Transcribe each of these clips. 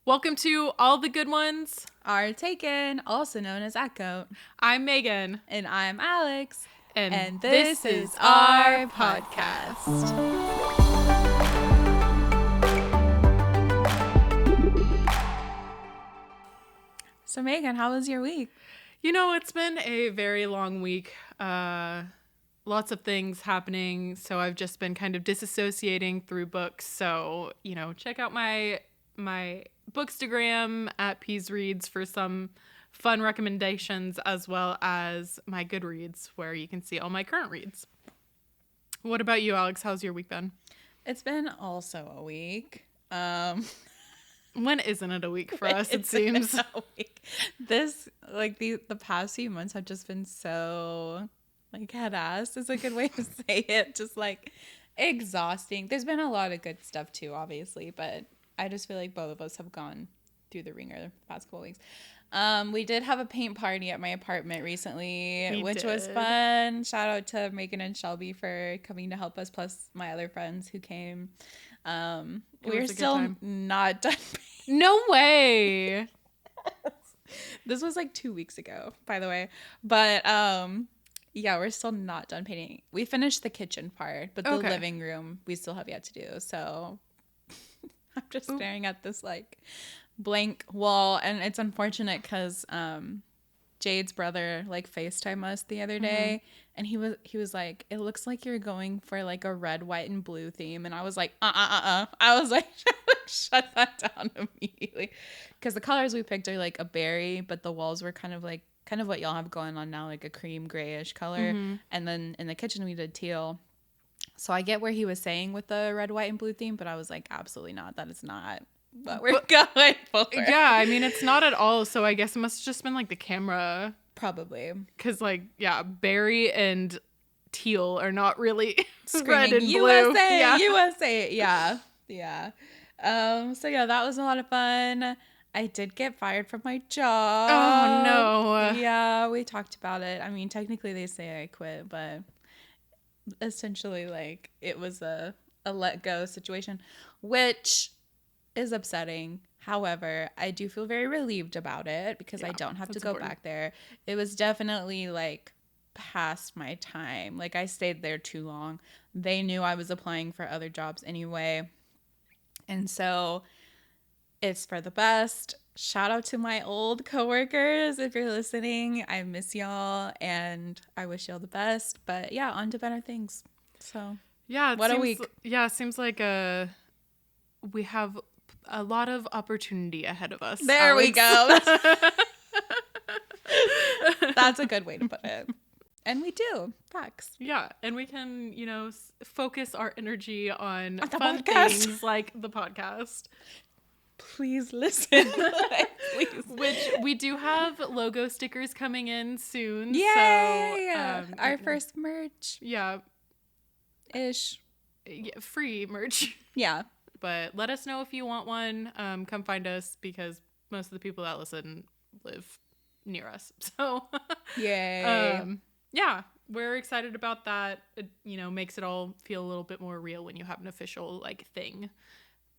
Welcome to All the Good Ones Are Taken, also known as Echo. I'm Megan. And I'm Alex. And this is our podcast. So Megan, how was your week? You know, it's been a very long week. Lots of things happening. So I've just been kind of disassociating through books. So, check out my Bookstagram at Peas Reads for some fun recommendations, as well as my Goodreads, where you can see all my current reads. What about you, Alex? How's your week been? It's been also a week. When isn't it a week for us, it seems? A week. This, the past few months have just been so, head ass is a good way to say it. Just, exhausting. There's been a lot of good stuff, too, obviously, but I just feel like both of us have gone through the ringer the past couple weeks. We did have a paint party at my apartment recently, which was fun. Shout out to Meagan and Shelby for coming to help us, plus my other friends who came. We're still not done painting. No way. This was 2 weeks ago, by the way. But yeah, we're still not done painting. We finished the kitchen part, but the living room we still have yet to do. So I'm just staring at this blank wall, and it's unfortunate because Jade's brother FaceTimed us the other day, and he was like, it looks like you're going for a red, white, and blue theme, and I was like, I was like, shut that down immediately, because the colors we picked are a berry, but the walls were kind of what y'all have going on now, a cream grayish color, and then in the kitchen we did teal. So I get where he was saying with the red, white, and blue theme, but I was like, absolutely not. That is not what we're going for. Yeah, I mean, it's not at all. So I guess it must have just been the camera. Probably. Because berry and teal are not really screaming red and USA, blue. Yeah. USA. Yeah. Yeah. So yeah, that was a lot of fun. I did get fired from my job. Oh, no. Yeah, we talked about it. I mean, technically they say I quit, but essentially it was a let go situation, which is upsetting. However, I do feel very relieved about it because I don't have to go back there. It was definitely past my time. I stayed there too long. They knew I was applying for other jobs anyway. And so it's for the best. Shout out to my old coworkers if you're listening. I miss y'all and I wish y'all the best. But yeah, on to better things. So yeah, what a week. Yeah, it seems like we have a lot of opportunity ahead of us. There Alex. we go. That's a good way to put it. And we do. Facts. Yeah, and we can, focus our energy on fun podcast. things like the podcast. Please listen. Please. Which we do have logo stickers coming in soon. Yeah. Our first merch. Yeah. Ish. Yeah, free merch. Yeah. But let us know if you want one. Come find us because most of the people that listen live near us. So, yay. Yeah, we're excited about that. It, makes it all feel a little bit more real when you have an official thing.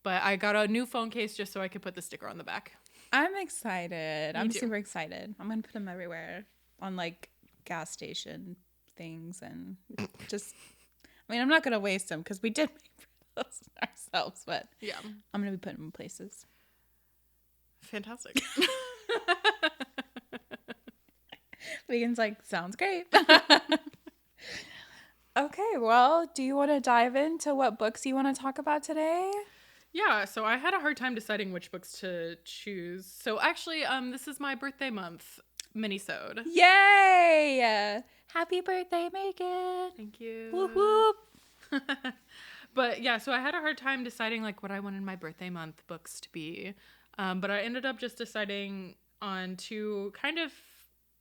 But I got a new phone case just so I could put the sticker on the back. I'm excited. I'm super excited. I'm going to put them everywhere on gas station things and just, I'm not going to waste them because we did make those ourselves, but yeah, I'm going to be putting them in places. Fantastic. Megan's sounds great. Okay, well, do you want to dive into what books you want to talk about today? Yeah, so I had a hard time deciding which books to choose. So actually, this is my birthday month Minisode. Yay! Happy birthday, Megan! Thank you. Whoop whoop. But yeah, so I had a hard time deciding what I wanted my birthday month books to be. But I ended up just deciding on two kind of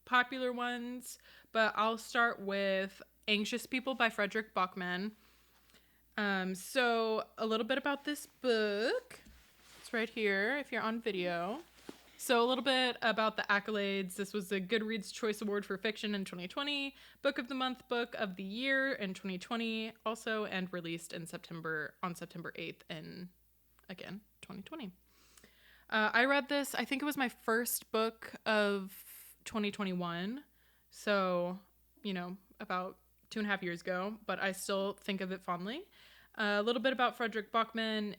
popular ones. But I'll start with Anxious People by Fredrik Backman. So a little bit about this book. It's right here if you're on video. So a little bit about the accolades. This was a Goodreads Choice Award for Fiction in 2020, Book of the Month, Book of the Year in 2020 also, and released on September 8th in, again, 2020. I read this, I think it was my first book of 2021. So, about 2.5 years ago, but I still think of it fondly. A little bit about Fredrik Backman.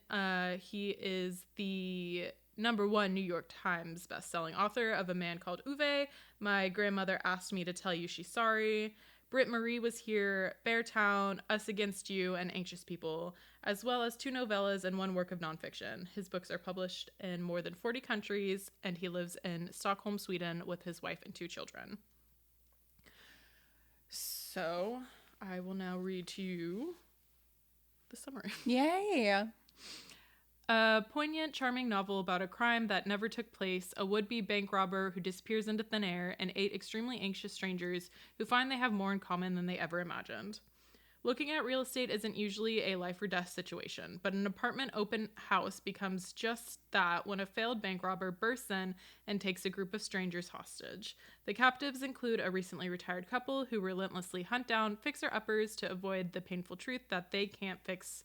He is the #1 New York Times bestselling author of A Man Called Uwe, My Grandmother Asked Me to Tell You She's Sorry, Britt Marie Was Here, Beartown, Us Against You, and Anxious People, as well as 2 novellas and 1 work of nonfiction. His books are published in more than 40 countries, and he lives in Stockholm, Sweden, with his wife and 2 children. So, I will now read to you the summary. Yay! A poignant, charming novel about a crime that never took place, a would-be bank robber who disappears into thin air, and 8 extremely anxious strangers who find they have more in common than they ever imagined. Looking at real estate isn't usually a life or death situation, but an apartment open house becomes just that when a failed bank robber bursts in and takes a group of strangers hostage. The captives include a recently retired couple who relentlessly hunt down fixer-uppers to avoid the painful truth that they can't fix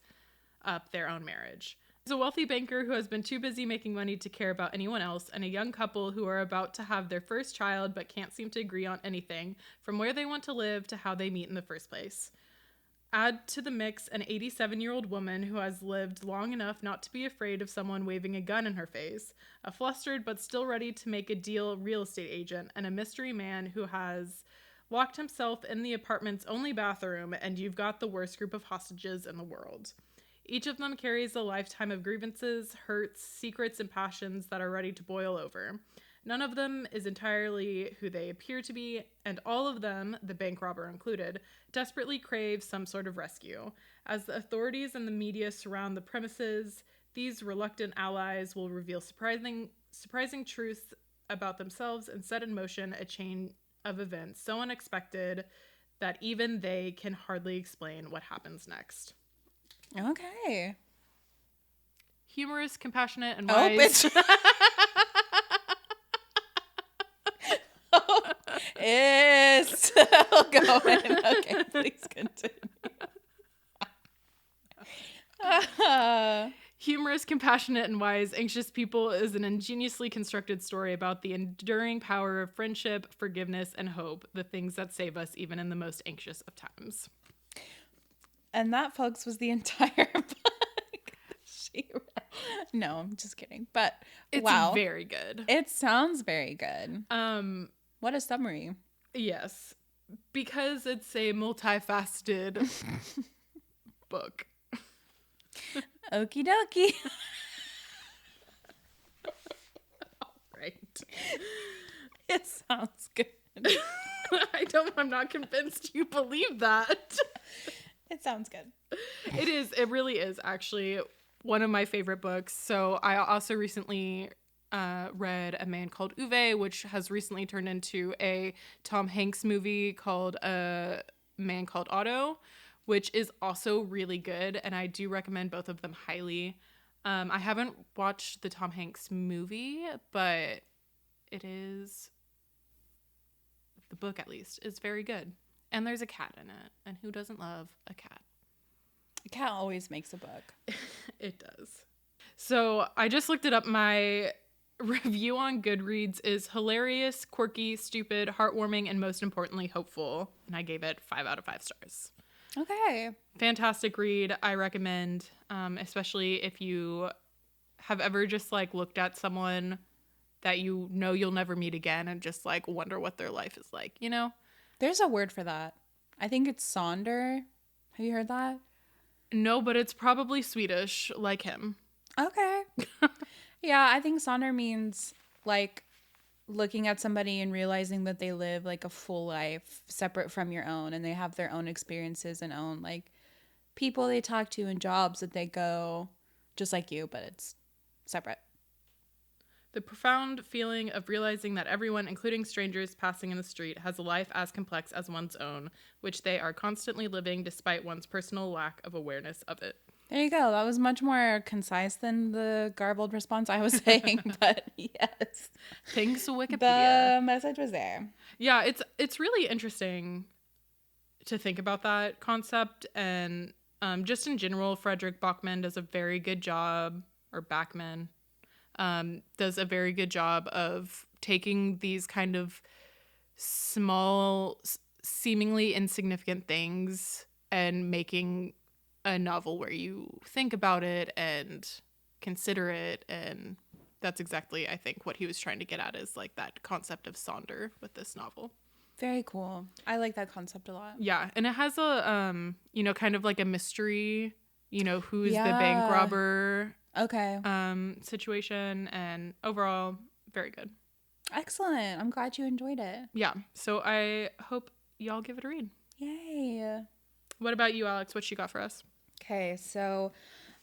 up their own marriage. There's a wealthy banker who has been too busy making money to care about anyone else, and a young couple who are about to have their first child but can't seem to agree on anything, from where they want to live to how they meet in the first place. Add to the mix an 87-year-old woman who has lived long enough not to be afraid of someone waving a gun in her face, a flustered but still ready to make a deal real estate agent, and a mystery man who has locked himself in the apartment's only bathroom, and you've got the worst group of hostages in the world. Each of them carries a lifetime of grievances, hurts, secrets, and passions that are ready to boil over. None of them is entirely who they appear to be, and all of them, the bank robber included, desperately crave some sort of rescue. As the authorities and the media surround the premises, these reluctant allies will reveal surprising truths about themselves and set in motion a chain of events so unexpected that even they can hardly explain what happens next. Okay. Humorous, compassionate, and wise. It's still going. Okay, please continue. Humorous, compassionate, and wise, Anxious People is an ingeniously constructed story about the enduring power of friendship, forgiveness, and hope, the things that save us even in the most anxious of times. And that, folks, was the entire book. No, I'm just kidding. But it's wow, very good. It sounds very good. What a summary. Yes, because it's a multifaceted book. Okie dokie. All right. It sounds good. I'm not convinced you believe that. It sounds good. It is. It really is actually one of my favorite books. So I also recently read A Man Called Uwe, which has recently turned into a Tom Hanks movie called A Man Called Otto, which is also really good. And I do recommend both of them highly. I haven't watched the Tom Hanks movie, but it is, the book at least, is very good. And there's a cat in it. And who doesn't love a cat? A cat always makes a book. It does. So I just looked it up. My review on Goodreads is hilarious, quirky, stupid, heartwarming, and most importantly, hopeful. And I gave it 5 out of 5 stars. Okay. Fantastic read. I recommend, especially if you have ever just like looked at someone that you know you'll never meet again and just like wonder what their life is like, you know? There's a word for that. I think it's Sonder. Have you heard that? No, but it's probably Swedish, like him. Okay. Yeah, I think Sonder means like looking at somebody and realizing that they live like a full life separate from your own, and they have their own experiences and own like people they talk to and jobs that they go just like you, but it's separate. The profound feeling of realizing that everyone, including strangers passing in the street, has a life as complex as one's own, which they are constantly living despite one's personal lack of awareness of it. There you go. That was much more concise than the garbled response I was saying, but yes. Thanks, Wikipedia. The message was there. Yeah, it's really interesting to think about that concept, and just in general, Fredrik Backman does a very good job, or Backman, does a very good job of taking these kind of small, seemingly insignificant things and making a novel where you think about it and consider it. And that's exactly, I think, what he was trying to get at, is like that concept of Sonder with this novel. Very cool. I like that concept a lot. Yeah, and it has a kind of like a mystery, who's the bank robber situation, and overall very good. Excellent. I'm glad you enjoyed it. Yeah, so I hope y'all give it a read. Yay. What about you, Alex? What you got for us? Okay, so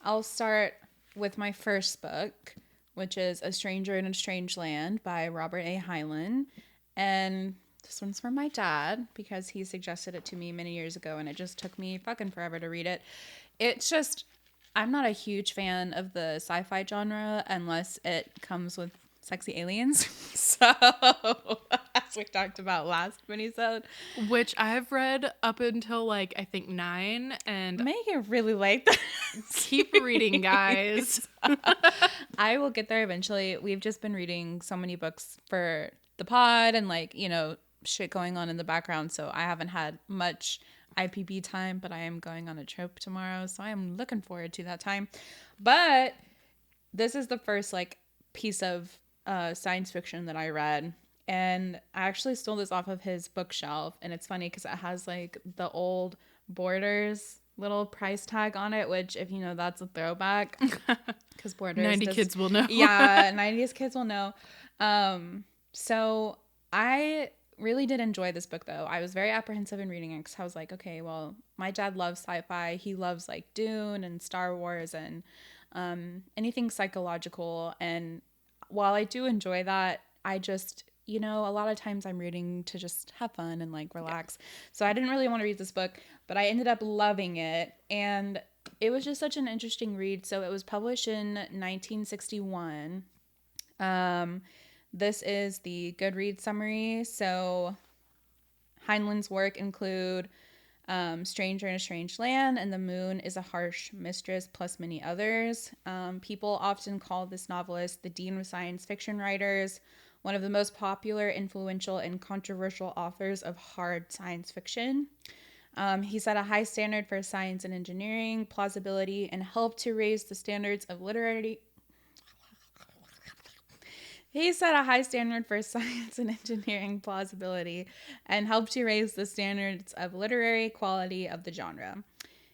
I'll start with my first book, which is A Stranger in a Strange Land by Robert A. Heinlein. And this one's from my dad because he suggested it to me many years ago, and it just took me fucking forever to read it. It's just, I'm not a huge fan of the sci-fi genre unless it comes with sexy aliens. So, as we talked about last Minisode. Which I have read up until like, I think 9, and Meagan really liked that. Keep reading, guys. I will get there eventually. We've just been reading so many books for the pod and like, shit going on in the background. So I haven't had much IPB time, but I am going on a trip tomorrow. So I am looking forward to that time. But this is the first like piece of science fiction that I read. And I actually stole this off of his bookshelf. And it's funny because it has like the old Borders little price tag on it, which if you know, that's a throwback. Because Borders 90 kids will know. Yeah, 90s kids will know. So I really did enjoy this book though. I was very apprehensive in reading it because I was like, okay, well, my dad loves sci-fi. He loves like Dune and Star Wars and anything psychological. And while I do enjoy that, I just, a lot of times I'm reading to just have fun and like relax. Yeah. So I didn't really want to read this book, but I ended up loving it. And it was just such an interesting read. So it was published in 1961. This is the Goodreads summary. So Heinlein's work include Stranger in a Strange Land and The Moon is a Harsh Mistress, plus many others. People often call this novelist the dean of science fiction writers, one of the most popular, influential, and controversial authors of hard science fiction. He set a high standard for science and engineering, plausibility, and helped to raise the standards of literary... He set a high standard for science and engineering plausibility and helped to raise the standards of literary quality of the genre.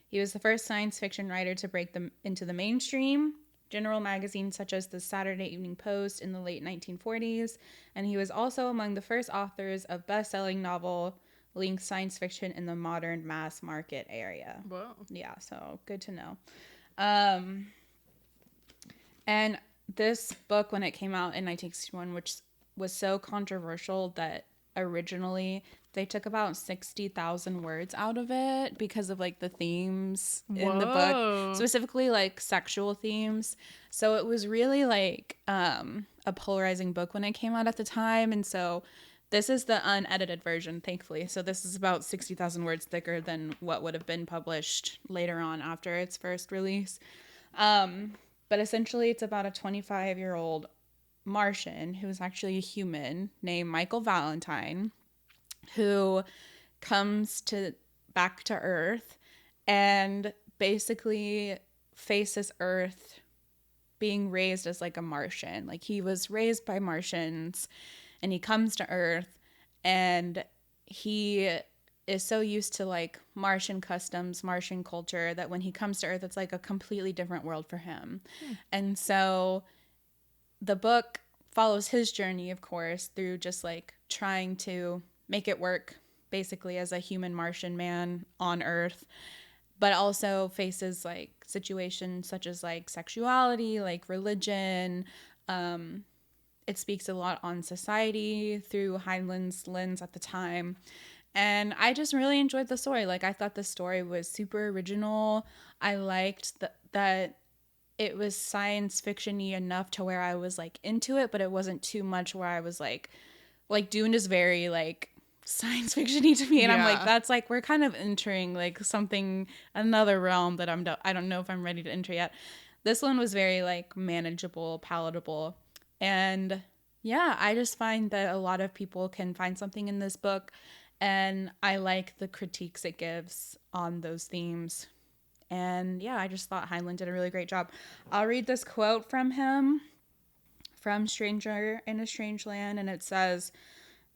He was the first science fiction writer to break them into the mainstream, general magazines such as the Saturday Evening Post in the late 1940s, and he was also among the first authors of best-selling novel linked science fiction in the modern mass market area. Whoa. Yeah, so good to know. And this book, when it came out in 1961, which was so controversial that originally they took about 60,000 words out of it because of like the themes in the book, specifically like sexual themes. So it was really like a polarizing book when it came out at the time. And so this is the unedited version, thankfully. So this is about 60,000 words thicker than what would have been published later on after its first release. But essentially, it's about a 25-year-old Martian who is actually a human named Michael Valentine, who comes back to Earth and basically faces Earth being raised as like a Martian. Like he was raised by Martians, and he comes to Earth, and he is so used to like Martian customs, Martian culture, that when he comes to Earth, it's like a completely different world for him. And so the book follows his journey, of course, through just like trying to make it work basically as a human Martian man on Earth, but also faces like situations such as like sexuality, like religion. It speaks a lot on society through Heinlein's lens at the time. And I just really enjoyed the story. Like, I thought the story was super original. I liked that it was science fiction-y enough to where I was, like, into it, but it wasn't too much where I was, like Dune is very, like, science fiction-y to me. And I'm like, that's, like, we're kind of entering, like, another realm that I don't know if I'm ready to enter yet. This one was very like manageable, palatable. And yeah, I just find that a lot of people can find something in this book. And I like the critiques it gives on those themes. And yeah, I just thought Heinlein did a really great job. I'll read this quote from him from Stranger in a Strange Land. And it says,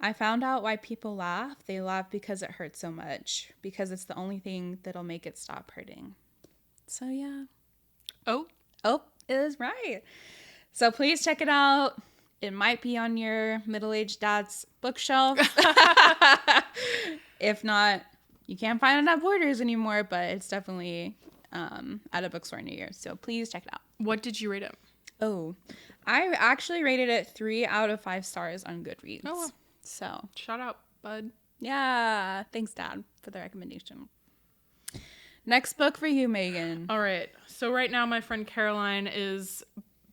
I found out why people laugh. They laugh because it hurts so much. Because it's the only thing that'll make it stop hurting. So yeah. Oh, it is right. So please check it out. It might be on your middle-aged dad's bookshelf. If not, you can't find it at Borders anymore, but it's definitely at a bookstore near you. So please check it out. What did you rate it? Oh, I actually rated it 3 out of 5 stars on Goodreads. Oh, so shout out, bud. Yeah, thanks, Dad, for the recommendation. Next book for you, Megan. All right. So right now, my friend Caroline is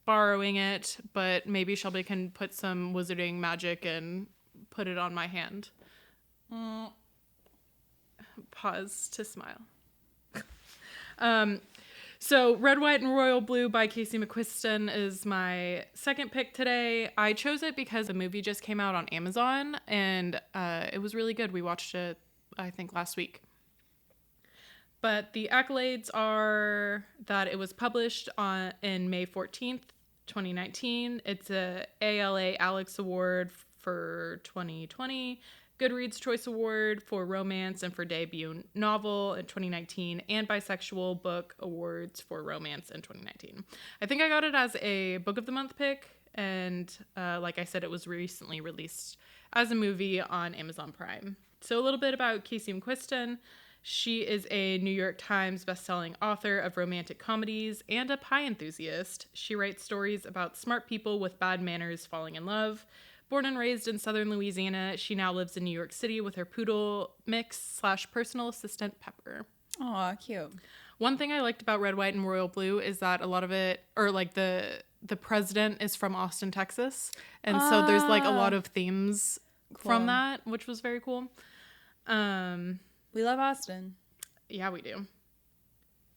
borrowing it, but maybe Shelby can put some wizarding magic and put it on my hand. Pause to smile. So Red, White, and Royal Blue by Casey McQuiston is my second pick today. I chose it because the movie just came out on Amazon, and it was really good. We watched it, I think, last week. But the accolades are that it was published in May 14th, 2019. It's a ALA Alex Award for 2020, Goodreads Choice Award for Romance and for Debut Novel in 2019, and Bisexual Book Awards for Romance in 2019. I think I got it as a Book of the Month pick, and like I said, it was recently released as a movie on Amazon Prime. So a little bit about Casey McQuiston. She is a New York Times bestselling author of romantic comedies and a pie enthusiast. She writes stories about smart people with bad manners falling in love. Born and raised in southern Louisiana, she now lives in New York City with her poodle mix / personal assistant Pepper. Aw, cute. One thing I liked about Red, White, and Royal Blue is that a lot of it, or like the president is from Austin, Texas. And so there's like a lot of themes from that, which was very cool. We love Austin. Yeah, we do.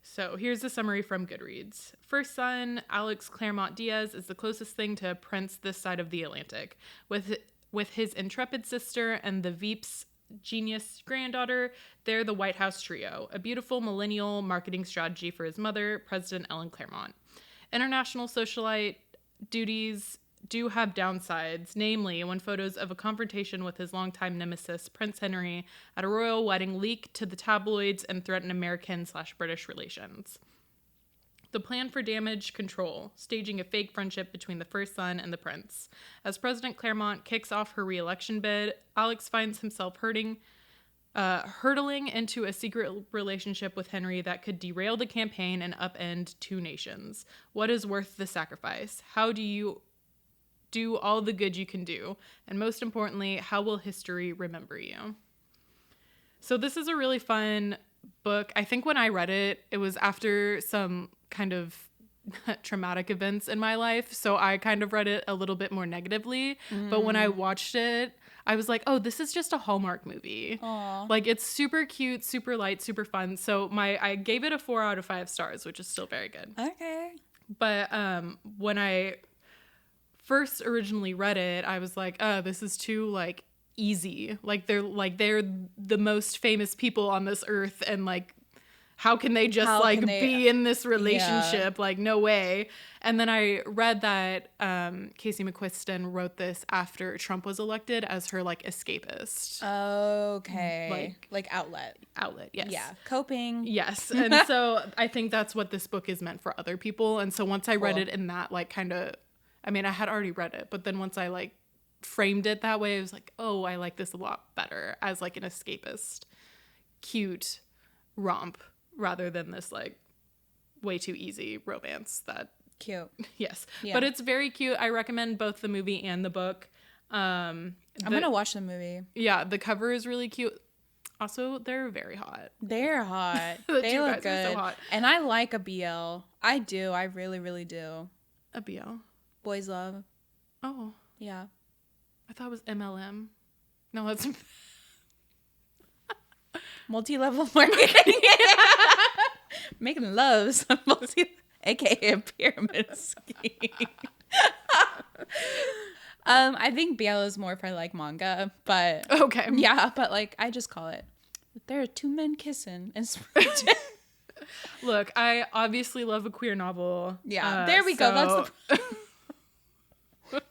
So here's the summary from Goodreads. First son, Alex Claremont Diaz, is the closest thing to a prince this side of the Atlantic. With his intrepid sister and the Veep's genius granddaughter, they're the White House trio, a beautiful millennial marketing strategy for his mother, President Ellen Claremont. International socialite duties do have downsides, namely when photos of a confrontation with his longtime nemesis, Prince Henry, at a royal wedding leak to the tabloids and threaten American/British relations. The plan for damage control, staging a fake friendship between the first son and the prince. As President Claremont kicks off her re-election bid, Alex finds himself hurtling into a secret relationship with Henry that could derail the campaign and upend 2 nations. What is worth the sacrifice? How do you do all the good you can do? And most importantly, how will history remember you? So this is a really fun book. I think when I read it, it was after some kind of traumatic events in my life. So I kind of read it a little bit more negatively. But when I watched it, I was like, oh, this is just a Hallmark movie. Aww. Like, it's super cute, super light, super fun. So I gave it a 4 out of 5 stars, which is still very good. Okay. But when I first originally read it, I was like, oh, this is too like easy. Like they're the most famous people on this earth, and like how can they just be in this relationship? Yeah. Like, no way. And then I read that Casey McQuiston wrote this after Trump was elected as her like escapist. Okay. Like outlet, yes. Yeah. Coping. Yes. And so I think that's what this book is meant for other people. And so once I read it in that like kind of, I mean, I had already read it, but then once I like framed it that way, I was like, oh, I like this a lot better as like an escapist, cute romp rather than this like way too easy romance that. Cute. Yes. Yeah. But it's very cute. I recommend both the movie and the book. I'm going to watch the movie. Yeah. The cover is really cute. Also, they're very hot. They're hot. They look good. So hot. And I like a BL. I do. I really, really do. A BL? Boys Love. Oh. Yeah. I thought it was MLM. No, that's... Multi-level marketing. Meagan loves multi... aka a pyramid scheme. I think BL is more for like manga, but okay. Yeah, but like I just call it there are two men kissing and Look, I obviously love a queer novel. Yeah, there we go.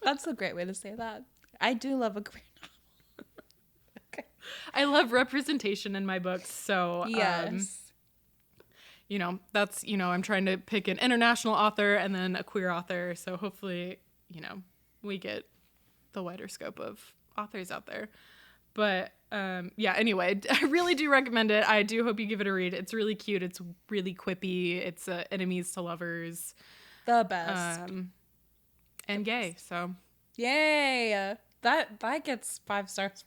That's a great way to say that. I do love a queer novel. Okay. I love representation in my books, so yes. That's I'm trying to pick an international author and then a queer author, so hopefully, we get the wider scope of authors out there. But anyway, I really do recommend it. I do hope you give it a read. It's really cute. It's really quippy. It's enemies to lovers. The best. And gay, so. Yay! That gets 5 stars.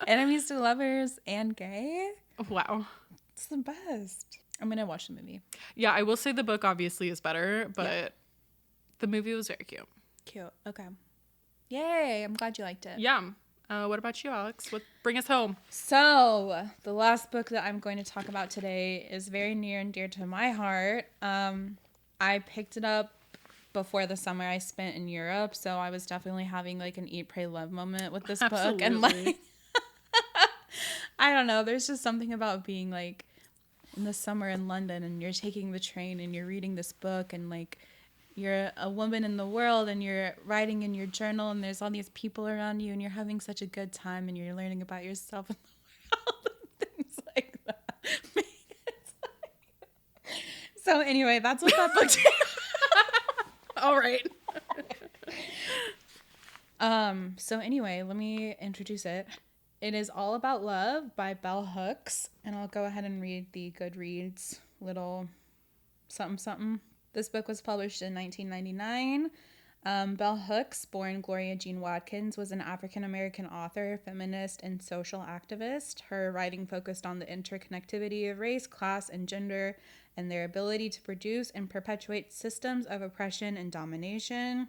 Enemies to lovers and gay? Wow. It's the best. I'm going to watch the movie. Yeah, I will say the book obviously is better, but the movie was very cute. Cute. Okay. Yay! I'm glad you liked it. Yeah. What about you, Alex? Bring us home. So, the last book that I'm going to talk about today is very near and dear to my heart. I picked it up before the summer I spent in Europe, so I was definitely having like an eat, pray, love moment with this book. And like, I don't know, there's just something about being like in the summer in London and you're taking the train and you're reading this book and like you're a woman in the world and you're writing in your journal and there's all these people around you and you're having such a good time and you're learning about yourself in the world and things like that. So anyway, that's what that book did. All right. So anyway, let me introduce it. It is All About Love by Bell Hooks, and I'll go ahead and read the Goodreads little something something. This book was published in 1999. Bell Hooks, born Gloria Jean Watkins, was an African-American author, feminist, and social activist. Her writing focused on the interconnectivity of race, class, and gender, and their ability to produce and perpetuate systems of oppression and domination.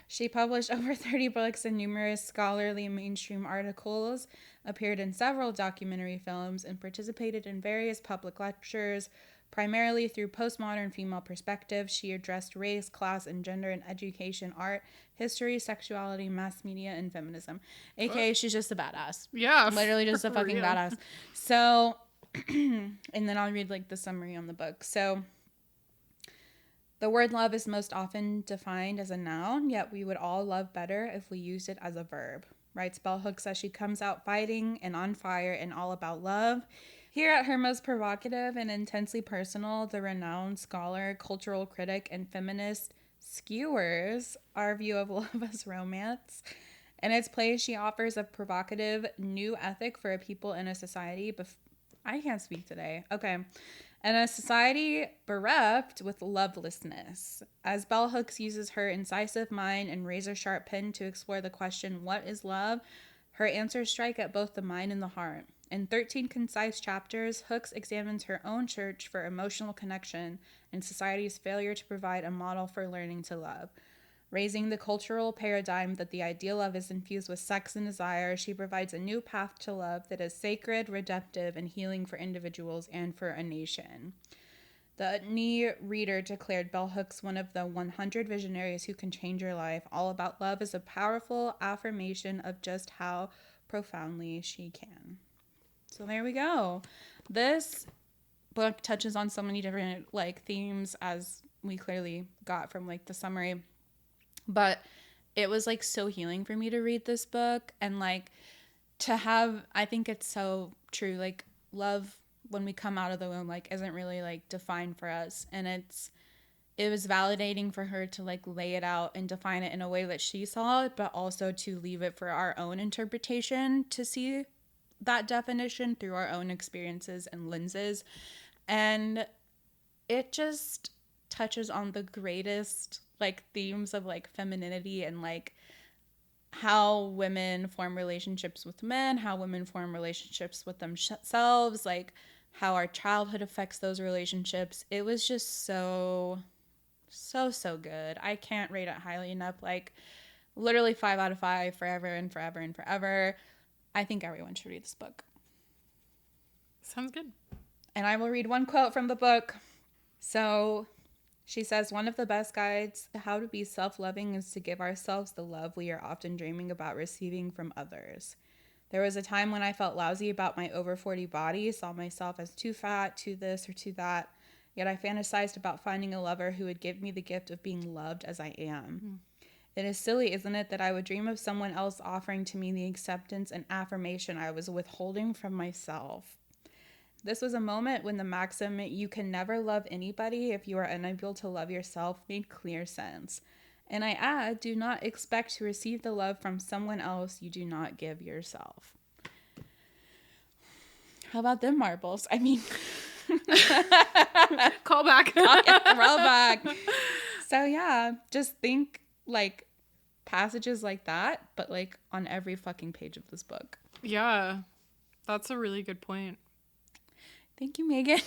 She published over 30 books and numerous scholarly mainstream articles, appeared in several documentary films, and participated in various public lectures. Primarily through postmodern female perspectives, she addressed race, class, and gender in education, art, history, sexuality, mass media, and feminism. AKA, she's just a badass. Yeah. Literally just a fucking badass. So, and then I'll read like the summary on the book. So, the word love is most often defined as a noun, yet we would all love better if we used it as a verb, writes Bell Hooks as she comes out fighting and on fire and all about love. Here at her most provocative and intensely personal, the renowned scholar, cultural critic, and feminist skewers our view of love as romance. In its place, she offers a provocative new ethic for a people in a society. I can't speak today. Okay. And a society bereft with lovelessness. As Bell Hooks uses her incisive mind and razor-sharp pen to explore the question, what is love? Her answers strike at both the mind and the heart. In 13 concise chapters, Hooks examines her own search for emotional connection and society's failure to provide a model for learning to love. Raising the cultural paradigm that the ideal love is infused with sex and desire, she provides a new path to love that is sacred, redemptive, and healing for individuals and for a nation. The knee reader declared Bell Hooks one of the 100 visionaries who can change your life. All About Love is a powerful affirmation of just how profoundly she can. So there we go. This book touches on so many different themes, as we clearly got from the summary. But it was so healing for me to read this book and to have, I think it's so true. Love when we come out of the womb isn't really defined for us, and it was validating for her to lay it out and define it in a way that she saw it, but also to leave it for our own interpretation to see that definition through our own experiences and lenses. And it just touches on the greatest themes of femininity and how women form relationships with men, how women form relationships with themselves, how our childhood affects those relationships. It was just so good. I can't rate it highly enough. Literally 5 out of 5 forever and forever and forever. I think everyone should read this book. Sounds good. And I will read one quote from the book. So she says, one of the best guides to how to be self-loving is to give ourselves the love we are often dreaming about receiving from others. There was a time when I felt lousy about my over 40 body, saw myself as too fat, too this or too that. Yet I fantasized about finding a lover who would give me the gift of being loved as I am. It is silly, isn't it, that I would dream of someone else offering to me the acceptance and affirmation I was withholding from myself. This was a moment when the maxim, you can never love anybody if you are unable to love yourself, made clear sense. And I add, do not expect to receive the love from someone else you do not give yourself. How about them marbles? I mean... Call back. Roll back. So yeah, just think like passages like that, but like on every fucking page of this book. Yeah, that's a really good point. Thank you, Meagan.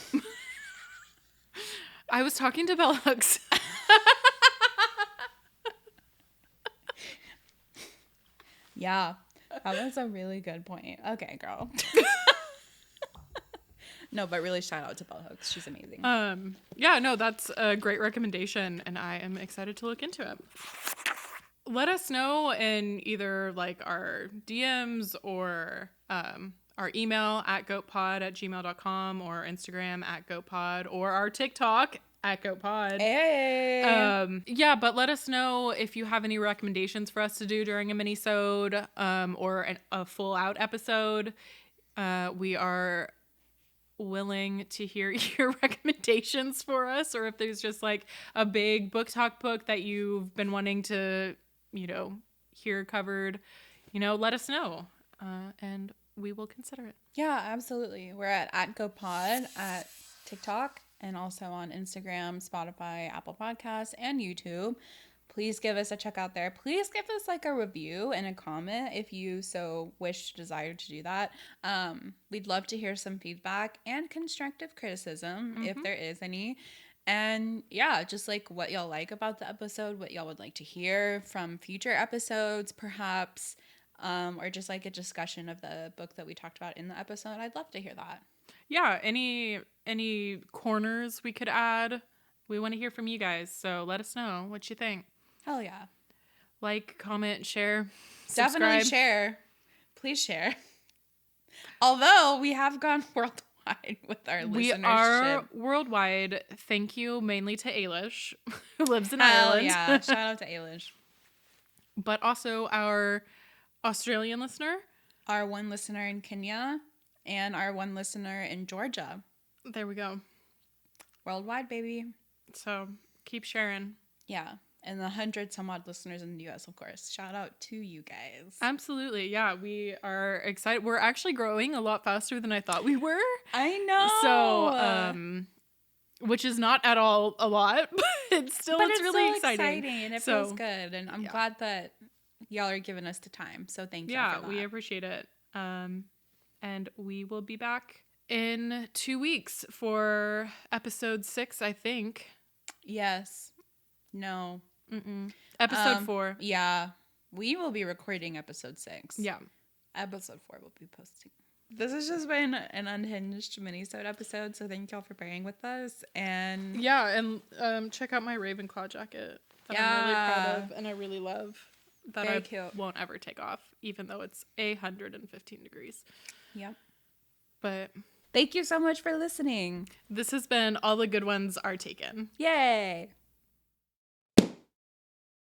I was talking to Bell Hooks. Yeah, that was a really good point. Okay, girl. No, but really shout out to Bell Hooks. She's amazing. Yeah, no, that's a great recommendation, and I am excited to look into it. Let us know in either like our DMs or our email at goatpod@gmail.com or Instagram at goatpod or our TikTok at goatpod. Hey. Yeah, but let us know if you have any recommendations for us to do during a minisode or a full out episode. We are willing to hear your recommendations for us, or if there's just like a big book talk book that you've been wanting to, hear covered, let us know. And we will consider it. Yeah, absolutely. We're at GoPod at TikTok and also on Instagram, Spotify, Apple Podcasts, and YouTube. Please give us a check out there. Please give us like a review and a comment if you so wish, desire to do that. We'd love to hear some feedback and constructive criticism if there is any. And yeah, just like what y'all like about the episode, what y'all would like to hear from future episodes, perhaps, or just like a discussion of the book that we talked about in the episode. I'd love to hear that. Yeah, any corners we could add. We want to hear from you guys, so let us know what you think. Hell yeah. Like, comment, share, subscribe. Definitely share. Please share. Although we have gone worldwide with our listenership. We are worldwide. Thank you mainly to Ailish, who lives in Ireland. Yeah, shout out to Ailish. But also our Australian listener. Our one listener in Kenya. And our one listener in Georgia. There we go. Worldwide, baby. So keep sharing. Yeah. And the 100 some odd listeners in the U.S., of course. Shout out to you guys. Absolutely. Yeah, we are excited. We're actually growing a lot faster than I thought we were. I know. So, which is not at all a lot, but it's really exciting. And it feels good. And I'm glad that y'all are giving us the time. So thank you. Yeah, we appreciate it. And we will be back in 2 weeks for episode 6, I think. Yes. No. Episode 4. Yeah. We will be recording episode 6. Yeah. Episode 4 will be posting. This has just been an unhinged minisode episode, so thank y'all for bearing with us. And yeah, and check out my Ravenclaw jacket that I'm really proud of and I really love. That very I cute. Won't ever take off, even though it's 115 degrees. Yep. But thank you so much for listening. This has been All the Good Ones Are Taken. Yay!